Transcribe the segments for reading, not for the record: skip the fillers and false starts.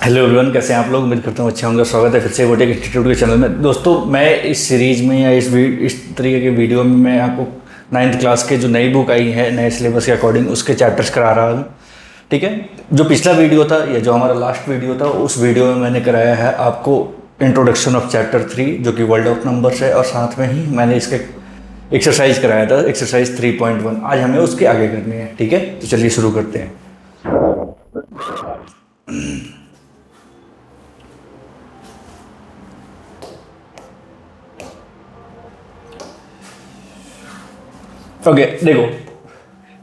Hello everyone, कैसे हैं आप लोग। उम्मीद करता हूँ अच्छे होंगे। स्वागत है फिर से वोटेक इंस्टीट्यूट के चैनल में। दोस्तों, मैं इस सीरीज़ में या इस तरीके के वीडियो में मैं आपको 9th क्लास के जो नई बुक आई है नए सिलेबस के अकॉर्डिंग उसके चैप्टर्स करा रहा हूँ। ठीक है, जो पिछला वीडियो था या जो हमारा लास्ट वीडियो था उस वीडियो में मैंने कराया है आपको इंट्रोडक्शन ऑफ चैप्टर 3 जो कि वर्ल्ड ऑफ नंबर्स है, और साथ में ही मैंने इसके एक्सरसाइज कराया था, एक्सरसाइज 3.1। आज हमें उसके आगे करनी है। ठीक है, तो चलिए शुरू करते हैं। ओके, देखो,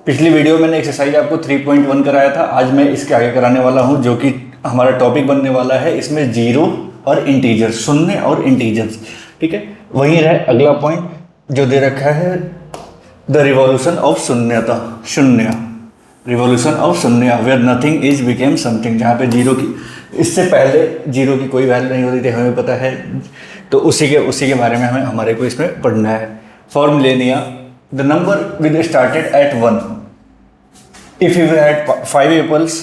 पिछली वीडियो में मैंने एक्सरसाइज आपको 3.1 कराया था। आज मैं इसके आगे कराने वाला हूं, जो कि हमारा टॉपिक बनने वाला है। इसमें जीरो और इंटीजर, शून्य और इंटीजर्स। ठीक है, वहीं रहे अगला पॉइंट जो दे रखा है, द रिवॉल्यूशन ऑफ शून्यता, शून्य, रिवॉल्यूशन ऑफ शून्य, where nothing is became something, जहाँ पे जीरो की, इससे पहले जीरो की कोई वैल्यू नहीं होती थी, हमें पता है। तो उसी के बारे में हमारे को इसमें पढ़ना है। फॉर्मूलेनिया, the number will started at 1. If you had 5 apples,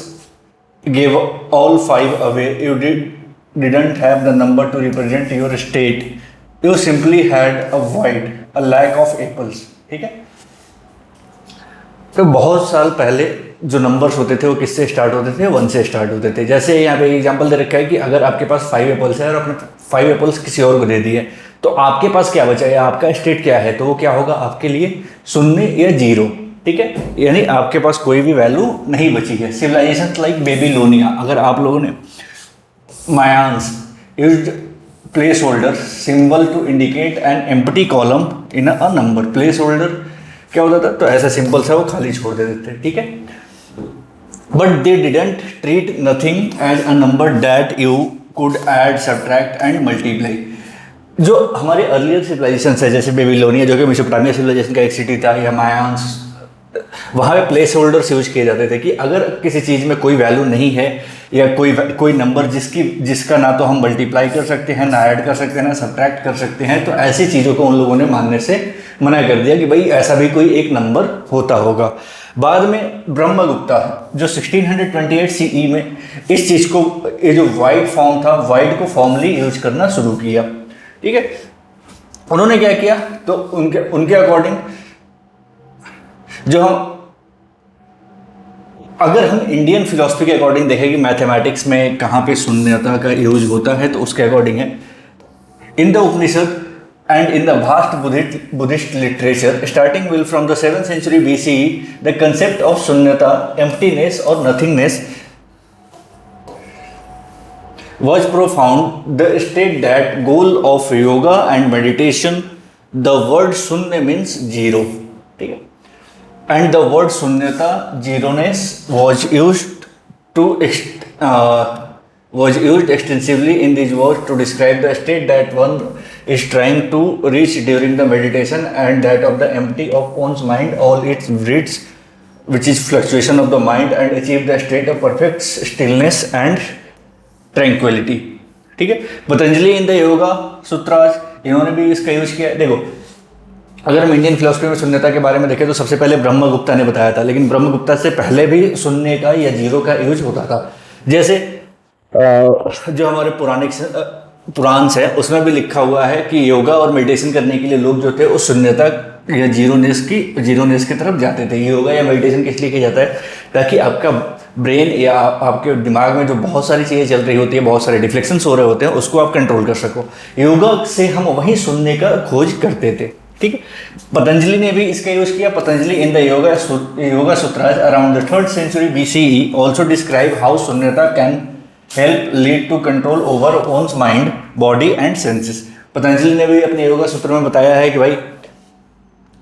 gave all 5 away, you didn't have the number to represent your state. You simply had a void, a lack of apples. ठीक है, तो बहुत साल पहले जो नंबर्स होते थे वो किससे स्टार्ट होते थे? 1 से स्टार्ट होते थे। जैसे यहाँ पे एग्जांपल दे रखा है कि अगर आपके पास 5 एप्पल्स है और आपने 5 एप्पल्स किसी और को दे दिए, तो आपके पास क्या बचा या आपका स्टेट क्या है? तो वो क्या होगा आपके लिए? शून्य या जीरो। ठीक है, यानी आपके पास कोई भी वैल्यू नहीं बची है। सिविलाइजेशन लाइक बेबीलोनिया, अगर आप लोगों ने Mayans used place holder symbol to indicate an empty column in a number. Place holder क्या होता था? तो ऐसा सिंबल सा वो खाली छोड़ देते थे। ठीक है, but they didn't treat nothing as a number that you could add, subtract and multiply. जो हमारे अर्लियर सिविलाइजेशन है, जैसे बेबीलोनिया जो कि मेसोपोटामिया सिविलाइजेशन का एक सिटी था, या मायान्स, वहाँ पे प्लेस होल्डर्स यूज किए जाते थे कि अगर किसी चीज़ में कोई वैल्यू नहीं है या कोई नंबर जिसका ना तो हम मल्टीप्लाई कर सकते हैं, ना ऐड कर सकते हैं, ना सब्ट्रैक्ट कर सकते हैं, तो ऐसी चीज़ों को उन लोगों ने मानने से मना कर दिया कि भाई ऐसा भी कोई एक नंबर होता होगा। बाद में ब्रह्मगुप्ता जो 1628 सीई में इस चीज़ को, ये जो वाइड फॉर्म था, वाइड को फॉर्मली यूज करना शुरू किया। ठीक है, उन्होंने क्या किया? तो उनके अकॉर्डिंग जो अगर हम इंडियन फिलॉसफी के अकॉर्डिंग देखें कि मैथमेटिक्स में कहाँ पे शून्यता का यूज होता है, तो उसके अकॉर्डिंग है in the Upanishad and in the vast Buddhist literature starting will from the 7th century BCE, the concept of shunyata, emptiness or nothingness, was profound. The state that goal of yoga and meditation, the word shunya means zero. ठीक है, and the word shunyata, zeroness, was used extensively in these words to describe the state that one is trying to reach during the meditation, and that of the empty of one's mind, all its breeds, which is fluctuation of the mind, and achieve the state of perfect stillness and tranquility. ठीक है, Patanjali in the Yoga सूत्रास इन्होंने भी इसका use किया है। देखो, अगर हम इंडियन फिलोसफी में शून्यता के बारे में देखें तो सबसे पहले ब्रह्मगुप्ता ने बताया था, लेकिन ब्रह्मगुप्ता से पहले भी शून्य का या जीरो का यूज होता था। जैसे जो हमारे पुराण है उसमें भी लिखा हुआ है कि योगा और मेडिटेशन करने के लिए लोग जो थे उस शून्यता या जीरोनेस की तरफ जाते थे। योगा या मेडिटेशन किस लिए किया जाता है? ताकि आपका ब्रेन या आपके दिमाग में जो बहुत सारी चीज़ें चल रही होती है, बहुत सारे डिफ्लेक्शंस हो रहे होते हैं, उसको आप कंट्रोल कर सको। योगा से हम वहीं शून्य का खोज करते थे। ठीक है, पतंजलि ने भी इसका यूज किया। Patanjali in the Yoga Sutras around the 3rd century BCE also describe how shunyata can help lead to control over one's mind, body and senses. Patanjali ने भी अपने योगा सूत्र में बताया है कि भाई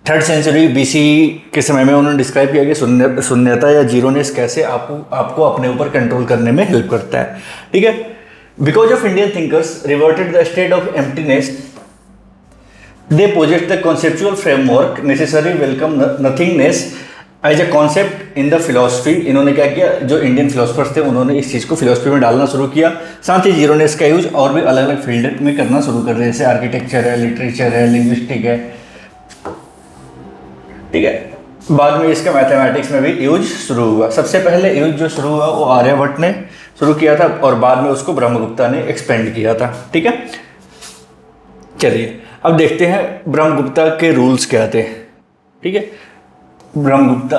3rd century BCE के समय में उन्होंने डिस्क्राइब किया कि शून्यता या जीरोनेस कैसे आपको अपने ऊपर कंट्रोल करने में हेल्प करता है। ठीक है, because of Indian thinkers reverted the state of emptiness, they posited the conceptual framework necessary welcome nothingness as a concept in the philosophy. इन्होंने क्या किया? जो इंडियन फिलोसफर्स थे उन्होंने इस चीज़ को फिलोसफी में डालना शुरू किया। साथ ही जीरोनेस का यूज और भी अलग अलग फील्ड में करना शुरू कर दिया, जैसे आर्किटेक्चर है, लिटरेचर है, लिंग्विस्टिक है। ठीक है, बाद में इसका मैथमेटिक्स में भी यूज शुरू हुआ। सबसे पहले यूज जो शुरू हुआ वो आर्यभट्ट ने शुरू किया था और बाद में उसको ब्रह्मगुप्ता ने एक्सपेंड किया था। ठीक है, चलिए अब देखते हैं ब्रह्मगुप्ता के रूल्स क्या थे। ठीक है, Brahmagupta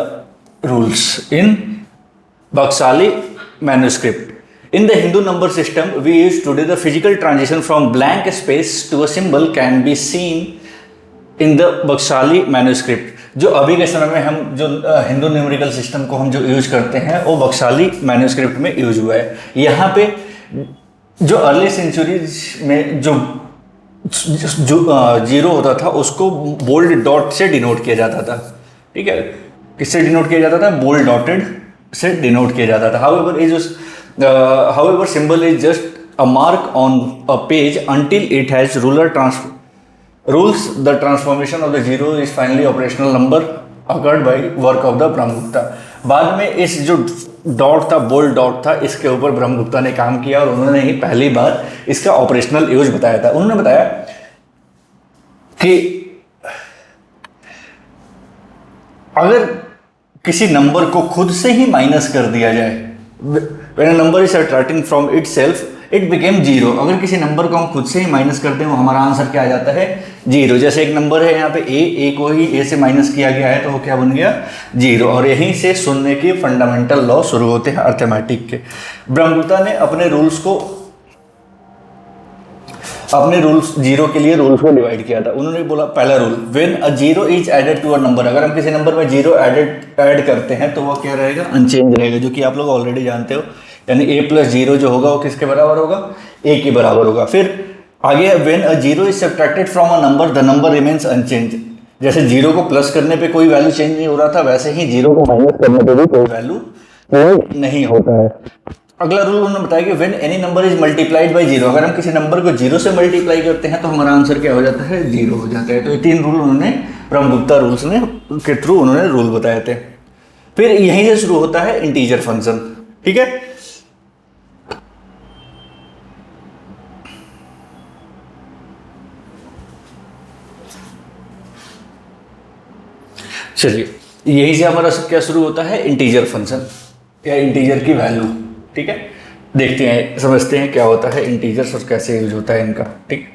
rules in Bakhshali manuscript. In the Hindu number system we use today, the physical transition from blank space to a symbol can be seen in the Baksali manuscript। जो अभी के समय में हम जो हिंदू न्यूमेरिकल सिस्टम को हम जो यूज करते हैं वो बक्साली मैन्युस्क्रिप्ट में यूज हुआ है। यहाँ पे जो अर्ली सेंचुरीज में जो जीरो होता था उसको बोल्ड डॉट से डिनोट किया जाता था। ठीक है, किससे डिनोट किया जाता था? बोल्ड डॉटेड से डिनोट किया जाता था। However, symbol is just a mark on a page until it has rules. The transformation of the zero is finally operational number occurred by work of the Brahmagupta. बाद में इस जो डॉट था, bold dot था, इसके ऊपर ब्रह्मगुप्ता ने काम किया और उन्होंने ही पहली बार इसका ऑपरेशनल यूज बताया था। उन्होंने बताया कि अगर किसी नंबर को खुद से ही माइनस कर दिया जाए, when a number is subtracting from itself it became zero। अगर किसी नंबर को हम खुद से ही माइनस करते हैं वो हमारा आंसर क्या आ जाता है? जीरो। जैसे एक नंबर है यहाँ पे ए को ही ए से माइनस किया गया है तो वो क्या बन गया? जीरो। और यहीं से शून्य के फंडामेंटल लॉ शुरू होते हैं अर्थमेटिक के। ब्रह्मगुप्ता ने अपने रूल्स जीरो के लिए रूल्स को डिवाइड किया था। उन्होंने बोला पहला rule, when a zero is added to a number, अगर हम किसी नंबर में जीरो ऐड करते हैं तो वो क्या रहेगा? अनचेंज रहेगा, जो कि आप लोग ऑलरेडी जानते हो। यानी ए प्लस जीरो जो होगा वो किसके बराबर होगा? ए के बराबर होगा। फिर आगे when a zero is subtracted from a number the number remains unchanged. जैसे जीरो को प्लस करने पे कोई वैल्यू चेंज नहीं हो रहा था, वैसे ही जीरो को माइनस करने पे भी कोई वैल्यू नहीं होता है। अगला रूल उन्होंने बताया कि when any number is multiplied by zero, अगर हम किसी नंबर को जीरो से मल्टीप्लाई करते हैं तो हमारा आंसर क्या हो जाता है? जीरो हो जाता है। तो ये तीन रूल उन्होंने ब्रह्मगुप्ता रूल्स ने के थ्रू उन्होंने रूल बताए थे। फिर यहीं से शुरू होता है इंटीजर फंक्शन। ठीक है, चलिए यहीं से हमारा क्या शुरू होता है? इंटीजर फंक्शन या इंटीजर की वैल्यू। ठीक है, देखते हैं, समझते हैं क्या होता है इंटीजर्स और कैसे यूज होता है इनका। ठीक,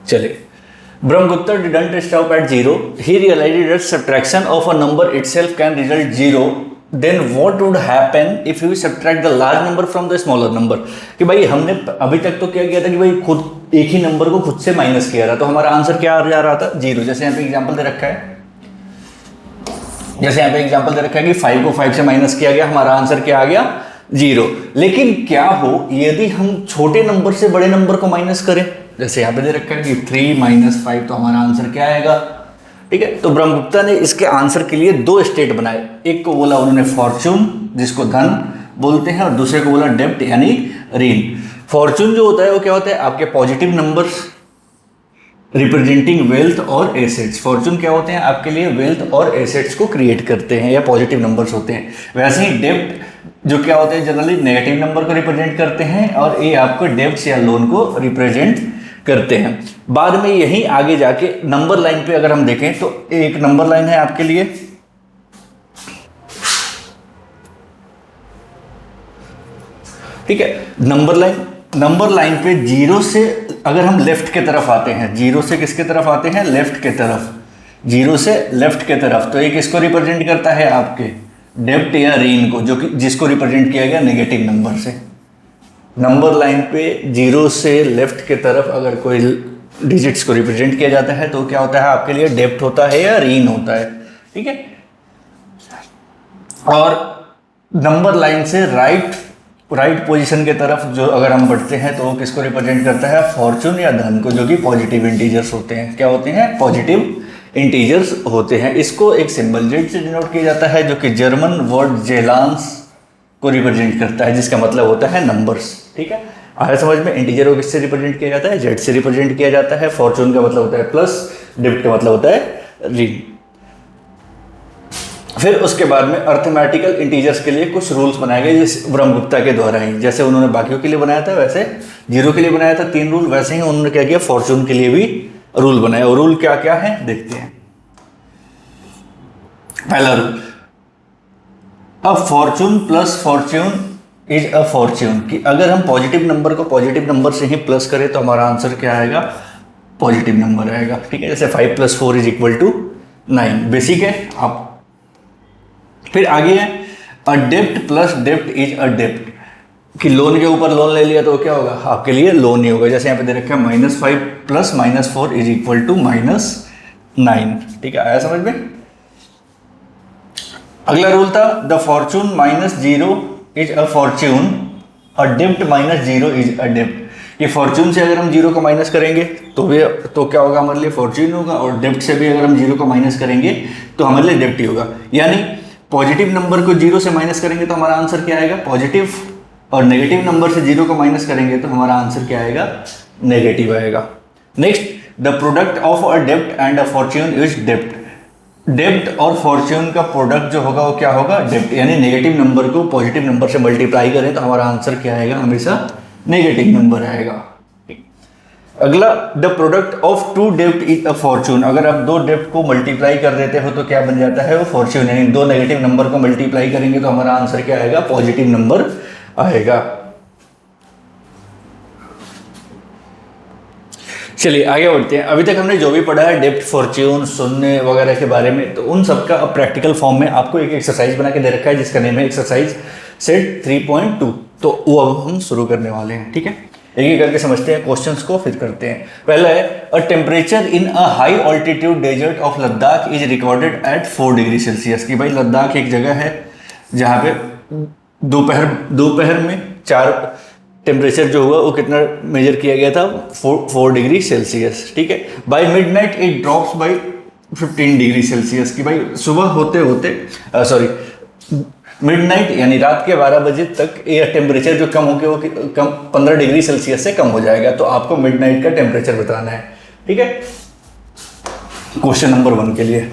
चलिए Brahmagupta didn't stop at zero. He realized that subtraction of a number itself can result zero. Then what would happen if you subtract the large number from the smaller number? कि भाई हमने अभी तक तो क्या किया था कि भाई खुद एक ही नंबर को खुद से माइनस किया था, तो हमारा आंसर क्या आ रहा था? जीरो। जैसे यहाँ पे एग्जांपल दे रखा है, कि 5 को 5 से माइनस किया गया, हमारा आंसर क्या आ गया? जीरो। लेकिन क्या हो यदि हम छोटे नंबर से बड़े नंबर को माइनस करें? जैसे यहाँ पे दे रखा है कि 3 - 5, तो हमारा आंसर क्या आएगा? ठीक है, तो ब्रह्मगुप्ता ने इसके आंसर के लिए दो स्टेट बनाए। एक को बोला उन्होंने फॉर्चून, जिसको धन बोलते हैं, और दूसरे को बोला डेब्ट यानी ऋण। फॉर्चून जो होता है वो क्या होता है? आपके पॉजिटिव नंबर्स रिप्रेजेंटिंग वेल्थ और एसेट्स। फॉर्चून क्या होते हैं? आपके लिए वेल्थ और एसेट्स को क्रिएट करते हैं या पॉजिटिव नंबर्स होते हैं। वैसे ही डेब्ट जो क्या होते हैं? जनरली नेगेटिव नंबर को रिप्रेजेंट करते हैं, और ये आपको डेब्ट्स या लोन को रिप्रेजेंट करते हैं। बाद में यही आगे जाके नंबर लाइन पे अगर हम देखें तो एक नंबर लाइन है आपके लिए, ठीक है। नंबर लाइन पे जीरो से अगर हम लेफ्ट के तरफ आते हैं, जीरो से किसके तरफ आते हैं? लेफ्ट के तरफ। जीरो से लेफ्ट के तरफ, तो ये किसको रिप्रेजेंट करता है? आपके डेब्ट या ऋण को, जो कि जिसको रिप्रेजेंट किया गया नेगेटिव नंबर से। नंबर लाइन पे जीरो से लेफ्ट के तरफ अगर कोई डिजिट्स को रिप्रेजेंट किया जाता है तो क्या होता है? आपके लिए डेब्ट होता है या ऋण होता है, ठीक है। और नंबर लाइन से राइट पोजीशन के तरफ जो अगर हम बढ़ते हैं तो वो किसको रिप्रेजेंट करता है? फॉर्चून या धन को, जो कि पॉजिटिव इंटीजर्स होते हैं। क्या होते हैं? पॉजिटिव इंटीजर्स होते हैं। इसको एक सिंबल जेड से डिनोट किया जाता है, जो कि जर्मन वर्ड जेलांस को रिप्रेजेंट करता है, जिसका मतलब होता है नंबर्स, ठीक है। आया समझ में? इंटीजर को किससे रिप्रेजेंट किया जाता है? जेड से रिप्रेजेंट किया जाता है। फॉर्चून का मतलब होता है प्लस, डेब्ट का मतलब होता है ऋण। फिर उसके बाद में अर्थमेटिकल इंटीजर्स के लिए कुछ रूल्स बनाए गए जिस ब्रह्मगुप्ता के द्वारा ही, जैसे उन्होंने बाकियों के लिए बनाया था वैसे जीरो के लिए बनाया था 3 रूल, वैसे ही उन्होंने क्या किया फॉर्चून के लिए भी रूल बनाया। और रूल क्या क्या है देखते हैं। पहला rule, a Fortune plus Fortune is a Fortune, कि अगर हम पॉजिटिव नंबर को पॉजिटिव नंबर से ही प्लस करें तो हमारा आंसर क्या आएगा, पॉजिटिव नंबर आएगा। ठीक है, जैसे 5 + 4 = 9, बेसिक है आप। फिर आगे है अ डेप्ट प्लस डेप्ट इज अ डेप्ट, कि लोन के ऊपर लोन ले लिया तो क्या होगा, आपके लिए लोन ही होगा। जैसे यहाँ पे दे रखा है -5 + -4 = -9। ठीक है, आया समझ में। अगला रूल था the Fortune -0 is a Fortune, और डेप्ट -0 इज अ डेप्ट। ये फॉर्चून से अगर हम 0 को माइनस करेंगे तो क्या होगा, हमारे लिए फॉर्च्यून होगा, और डेप्ट से भी अगर हम 0 को माइनस करेंगे तो हमारे लिए डेप्ट ही होगा। यानी पॉजिटिव नंबर को 0 से माइनस करेंगे तो हमारा आंसर क्या आएगा, पॉजिटिव, और नेगेटिव नंबर से 0 को माइनस करेंगे तो हमारा आंसर क्या आएगा, नेगेटिव आएगा। Next, the product of a dept and a Fortune is डेप्ट। डेप्ट और फॉर्च्यून का प्रोडक्ट जो होगा वो क्या होगा, डेप्ट। यानी नेगेटिव नंबर को पॉजिटिव नंबर से मल्टीप्लाई करें तो हमारा आंसर क्या आएगा, हमेशा नेगेटिव नंबर आएगा। अगला, द प्रोडक्ट ऑफ 2 डेप्ट इज अ फॉर्च्यून। अगर आप 2 डेप्ट को मल्टीप्लाई कर देते हो तो क्या बन जाता है, वो फॉर्च्यून। यानी 2 नेगेटिव नंबर को मल्टीप्लाई करेंगे तो हमारा आंसर क्या आएगा, पॉजिटिव नंबर आएगा। चलिए आगे बढ़ते हैं। अभी तक हमने जो भी पढ़ा है डेप्ट, फॉर्च्यून, शून्य वगैरह के बारे में, तो उन सबका अब प्रैक्टिकल फॉर्म में आपको एक एक्सरसाइज बना के दे रखा है जिसका नेम है एक्सरसाइज सेट 3.2। तो वो अब हम शुरू करने वाले हैं। ठीक है, एक एक करके समझते हैं क्वेश्चंस को, फिर करते हैं। पहला है a temperature in a high altitude desert of Ladakh is recorded at 4 degree Celsius. कि भाई लद्दाख एक जगह है जहाँ पे दोपहर में 4 टेम्परेचर जो हुआ वो कितना मेजर किया गया था, 4 डिग्री सेल्सियस। ठीक है, by midnight it drops by 15 degree Celsius. कि भाई सुबह होते होते मिडनाइट यानी रात के 12 बजे तक ये टेम्परेचर जो कम होगी वो कम 15 डिग्री सेल्सियस से कम हो जाएगा। तो आपको मिडनाइट का टेम्परेचर बताना है। ठीक है, क्वेश्चन नंबर 1 के लिए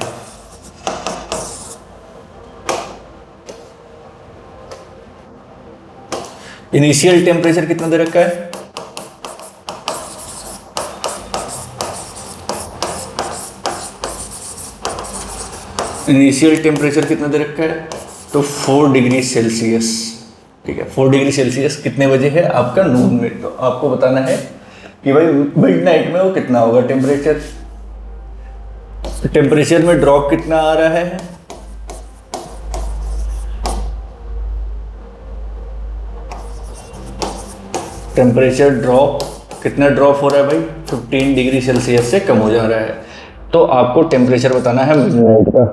इनिशियल टेम्परेचर कितना दे रखा है, इनिशियल टेम्परेचर कितना दे रखा है, तो 4 डिग्री सेल्सियस। ठीक है, 4 डिग्री सेल्सियस कितने बजे है, आपका नून में। तो आपको बताना है कि भाई मिडनाइट में वो कितना होगा टेम्परेचर। टेम्परेचर में ड्रॉप कितना आ रहा है, टेम्परेचर ड्रॉप कितना ड्रॉप हो रहा है भाई, 15 डिग्री सेल्सियस से कम हो जा रहा है। तो आपको टेम्परेचर बताना है मिडनाइट का।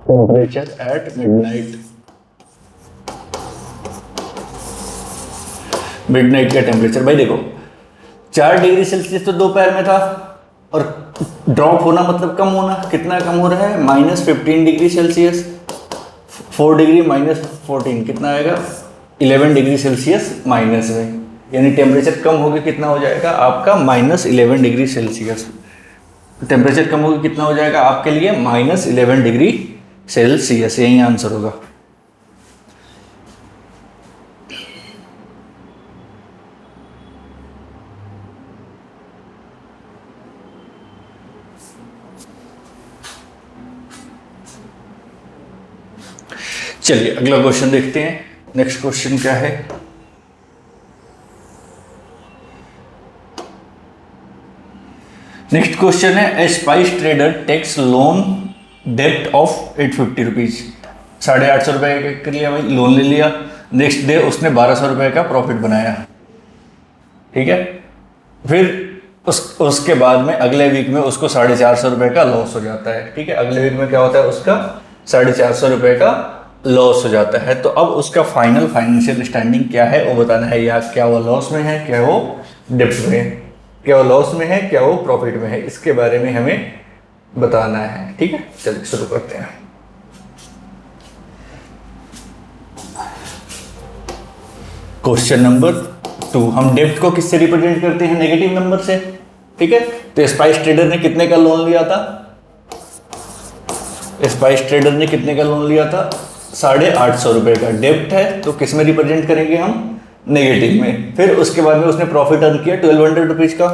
टेम्परेचर एट मिडनाइट, मिडनाइट का टेम्परेचर भाई देखो 4 डिग्री सेल्सियस तो दोपहर में था, और ड्रॉप होना मतलब कम होना, कितना कम हो रहा है, -15 डिग्री सेल्सियस। 4 डिग्री -14 कितना आएगा, 11 डिग्री सेल्सियस माइनस में। यानी टेम्परेचर कम होगी कितना हो जाएगा आपका, -11 डिग्री सेल्सियस। टेम्परेचर कम होगी कितना हो जाएगा आपके लिए, -11 डिग्री सेल्सियस। यही आंसर होगा। चलिए अगला क्वेश्चन देखते हैं। नेक्स्ट क्वेश्चन क्या है, नेक्स्ट क्वेश्चन है a spice trader takes loan डेप्ट ऑफ 850 रुपीज। 850 रुपये के लिए भाई लोन ले लिया। नेक्स्ट डे उसने 1200 रुपये का प्रॉफिट बनाया। ठीक है, फिर उसके बाद में अगले वीक में उसको 450 रुपये का लॉस हो जाता है। ठीक है, अगले वीक में क्या होता है, उसका 450 रुपये का लॉस हो जाता है। तो अब उसका फाइनल फाइनेंशियल स्टैंडिंग क्या है वो बताना है। या क्या वो लॉस में है, क्या वो डेप्ट में है, क्या वो लॉस में है, क्या वो प्रॉफिट में है, इसके बारे में हमें बताना है। ठीक है, चलिए शुरू करते हैं। क्वेश्चन नंबर 2, हम डेप्ट को किससे रिप्रेजेंट करते हैं, नेगेटिव नंबर से। ठीक है। तो स्पाइस ट्रेडर ने कितने का लोन लिया था? स्पाइस ट्रेडर ने कितने का लोन लिया था? 850 रुपए का। डेब्ट है तो किस में रिप्रेजेंट करेंगे हम? नेगेटिव में। फिर उसके बाद में उसने प्रॉफिट अर्न किया 1200 रुपीज का।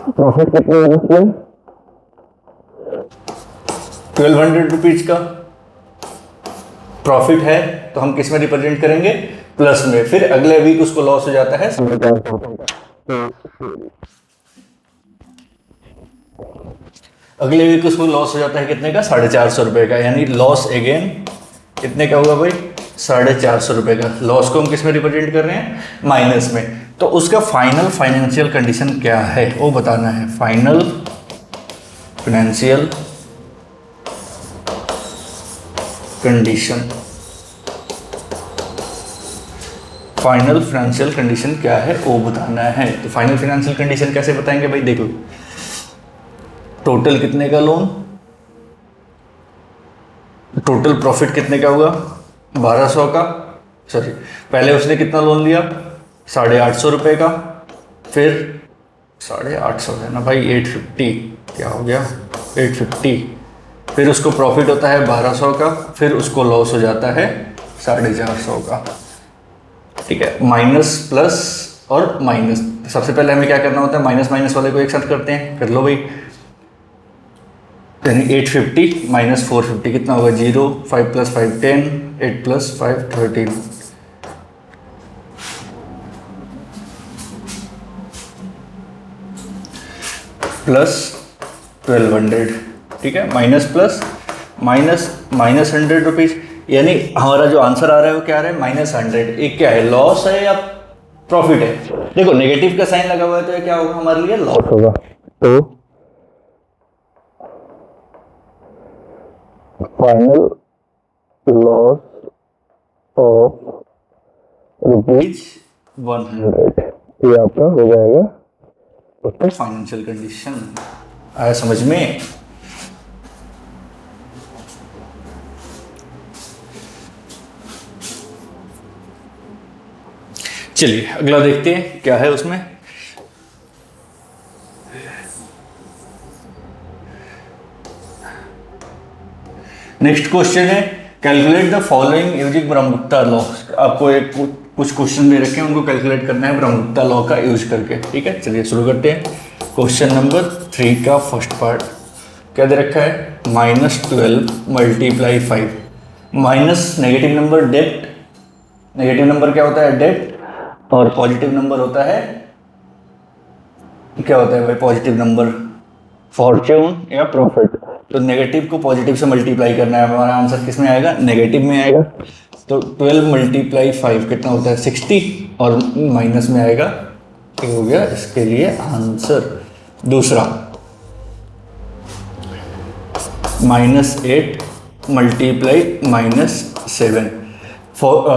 प्रॉफिट कितना है उसमें? 1200 रुपीज का प्रॉफिट है तो हम किस में रिप्रेजेंट करेंगे? प्लस में। फिर अगले वीक उसको लॉस हो जाता है 450 का। अगले वीक उसको लॉस हो जाता है कितने का? 450 रुपए का। यानी लॉस अगेन कितने का हुआ भाई? 450 रुपए का। लॉस को हम किस में रिप्रेजेंट कर रहे हैं? माइनस में। तो उसका फाइनल फाइनेंशियल कंडीशन क्या है वो बताना है। Final financial condition, final financial condition क्या है वो बताना है। तो फाइनल फाइनेंशियल कंडीशन कैसे बताएंगे भाई? देखो, टोटल कितने का लोन, टोटल प्रॉफिट कितने का हुआ? 1200 का। सॉरी, पहले उसने कितना लोन लिया? 850 रुपए का। फिर 850 है ना भाई, 850 क्या हो गया? 850। फिर उसको प्रॉफिट होता है 1200 का। फिर उसको लॉस हो जाता है 450 का। ठीक है, माइनस प्लस और माइनस। सबसे पहले हमें क्या करना होता है? माइनस माइनस वाले को एक साथ करते हैं। कर लो भाई। यानी 850 माइनस 450 कितना होगा? 0। 5 + 5 10, 8 + 5 13। प्लस 1200। ठीक है, minus plus minus minus 100 rupees. यानी हमारा जो आंसर आ रहा है वो क्या आ रहा है? -100। एक क्या है? लॉस है या प्रॉफिट है? देखो, नेगेटिव का साइन लगा हुआ है तो ये क्या होगा हमारे लिए? लॉस होगा। तो फाइनल लॉस ऑफ ₹100 ये आपका हो जाएगा उसका फाइनेंशियल कंडीशन। आया समझ में? चलिए अगला देखते हैं क्या है उसमें। नेक्स्ट क्वेश्चन है calculate the following using Brahmagupta law. आपको एक कुछ क्वेश्चन दे रखे हैं, उनको कैलकुलेट करना है ब्रह्मगुप्ता लॉ का यूज करके। ठीक है, चलिए शुरू करते हैं। क्वेश्चन नंबर 3 का फर्स्ट पार्ट क्या दे रखा है? -12 × 5। माइनस नेगेटिव नंबर डेब्ट। नेगेटिव नंबर क्या होता है? डेब्ट। और पॉजिटिव नंबर होता है क्या होता है भाई? पॉजिटिव नंबर फॉर्च्यून या प्रॉफिट। तो नेगेटिव को पॉजिटिव से मल्टीप्लाई करना है। हमारा आंसर किस में आएगा? नेगेटिव में आएगा। तो 12 × 5 कितना होता है? 60। और माइनस में आएगा, ये हो गया इसके लिए आंसर। दूसरा -8 × -7।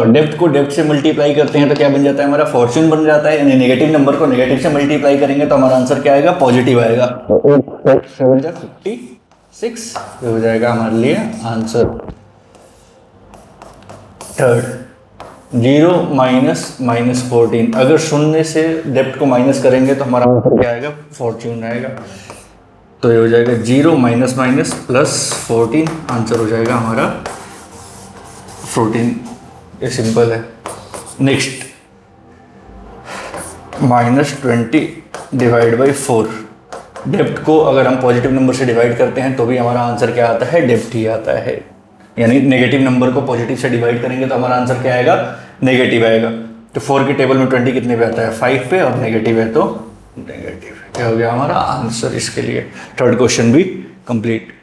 डेप्थ को डेप्थ से मल्टीप्लाई करते हैं तो क्या बन जाता है हमारा? फॉर्च्यून बन जाता है। यानी नेगेटिव नंबर को नेगेटिव से मल्टीप्लाई करेंगे तो हमारा आंसर क्या आएगा? पॉजिटिव आएगा। 56 हो जाएगा हमारे लिए आंसर। थर्ड 0 - -14। अगर शून्य से डेप्थ को माइनस करेंगे तो हमारा आंसर क्या आएगा? फॉर्च्यून आएगा। तो ये हो जाएगा 0 - +14। आंसर हो जाएगा हमारा 14। ये सिंपल है। नेक्स्ट -20 / 4। डेप्थ को अगर हम पॉजिटिव नंबर से डिवाइड करते हैं तो भी हमारा आंसर क्या आता है? डेप्थ ही आता है। यानी नेगेटिव नंबर को पॉजिटिव से डिवाइड करेंगे तो हमारा आंसर क्या आएगा? नेगेटिव आएगा। तो 4 की टेबल में 20 कितने पे आता है? 5 पे। और नेगेटिव है तो नेगेटिव। क्या हो गया हमारा आंसर इसके लिए? थर्ड क्वेश्चन भी कंप्लीट।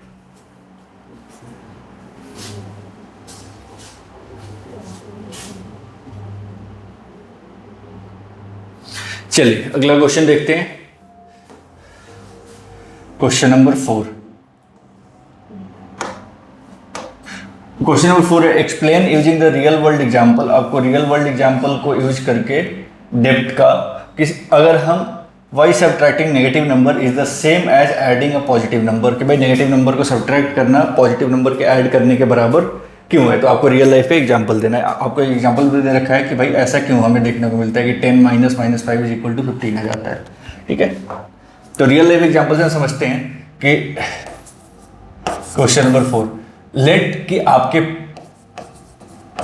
चलिए अगला क्वेश्चन देखते हैं। Question number 4। क्वेश्चन नंबर 4 है explain using the real world example. आपको रियल वर्ल्ड एग्जांपल को यूज करके डेप्थ का अगर हम why subtracting negative number is the same as adding a positive number, कि भाई नेगेटिव नंबर को सब्ट्रैक्ट करना पॉजिटिव नंबर के ऐड करने के बराबर क्यों है। तो आपको रियल लाइफ पे एग्जांपल देना है। आपको एक एग्जांपल भी दे रखा है कि भाई ऐसा क्यों हमें देखने को मिलता है कि 10 - -5 = 15 आ जाता है। ठीक है, तो रियल लाइफ एग्जाम्पल से समझते हैं कि question number 4,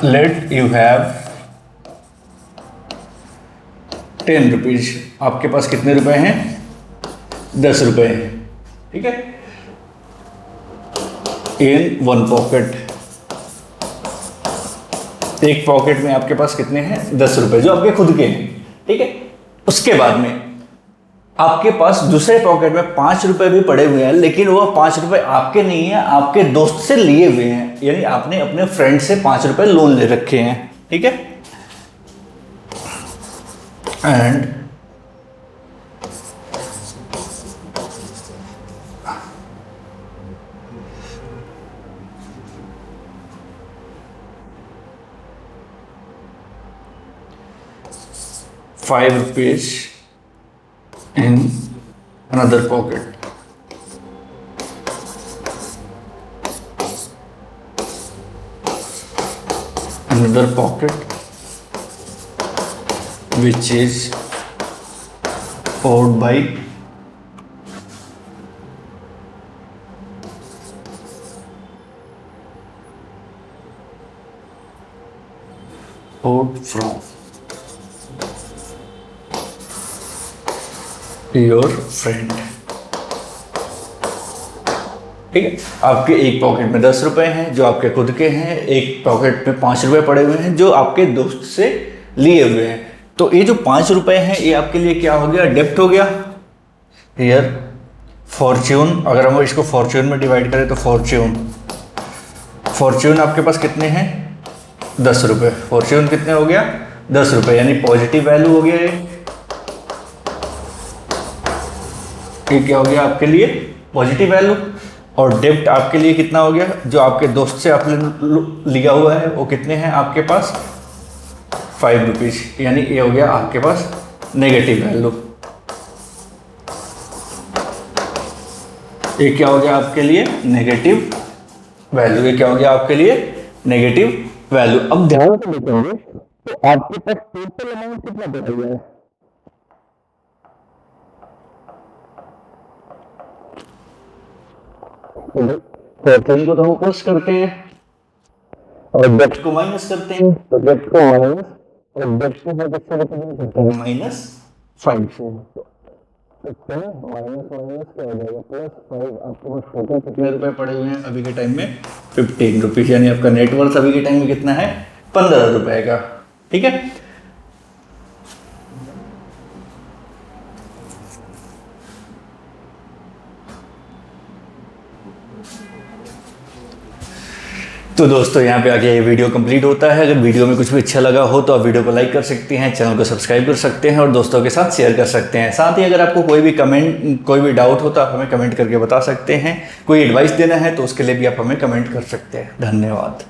let you have 10 rupees, आपके पास कितने रुपए हैं? 10 रुपए हैं, ठीक है, इन वन पॉकेट, एक पॉकेट में आपके पास कितने हैं? 10 रुपए, जो आपके खुद के हैं, ठीक है। उसके बाद में आपके पास दूसरे पॉकेट में 5 रुपए भी पड़े हुए हैं, लेकिन वो 5 रुपए आपके नहीं है, आपके दोस्त से लिए हुए हैं, यानी आपने अपने फ्रेंड से 5 रुपए लोन ले रखे हैं, ठीक है। And ₹5 in another pocket, which is owed by from your friend, ठीक है। आपके एक पॉकेट में 10 रुपए हैं जो आपके खुद के हैं, एक पॉकेट में 5 रुपए पड़े हुए हैं जो आपके दोस्त से लिए हुए हैं। तो ये जो 5 रुपए हैं ये आपके लिए क्या हो गया? डेब्ट हो गया। हियर फॉर्च्यून, अगर हम इसको फॉर्च्यून में डिवाइड करें तो फॉर्च्यून आपके पास कितने हैं? 10 रुपए। फॉर्च्यून कितने हो गया? 10 रुपए, यानी पॉजिटिव वैल्यू हो गया ये क्या हो गया आपके लिए? Positive value. और डेब्ट आपके लिए कितना हो गया? जो आपके दोस्त से आपने लिया हुआ है वो कितने हैं आपके पास? 5 रुपीज, यानी ये हो गया आपके पास नेगेटिव वैल्यू। ये क्या हो गया आपके लिए? Negative value. ये क्या हो गया आपके लिए? Negative value. अब ध्यान से देखेंगे तो आपके पास टोटल अमाउंट कितना बचा हुआ है? फॉर्च्यून को तो हम प्लस करते हैं और डेब्ट को माइनस करते हैं, तो डेब्ट को माइनस और डेब्ट को रिप्रेजेंट करते हैं -5 से। माइनस क्या हो जाएगा? +5। आपके पास टोटल कितने रुपए पड़े हुए हैं अभी के टाइम में? 15 रुपीज, यानी आपका नेटवर्थ अभी के टाइम में कितना है? 15 रुपए का, ठीक है। तो दोस्तों यहाँ पे आके ये वीडियो कंप्लीट होता है। अगर वीडियो में कुछ भी अच्छा लगा हो तो आप वीडियो को लाइक कर सकते हैं, चैनल को सब्सक्राइब कर सकते हैं और दोस्तों के साथ शेयर कर सकते हैं। साथ ही अगर आपको कोई भी डाउट हो तो आप हमें कमेंट करके बता सकते हैं। कोई एडवाइस देना है तो उसके लिए भी आप हमें कमेंट कर सकते हैं। धन्यवाद।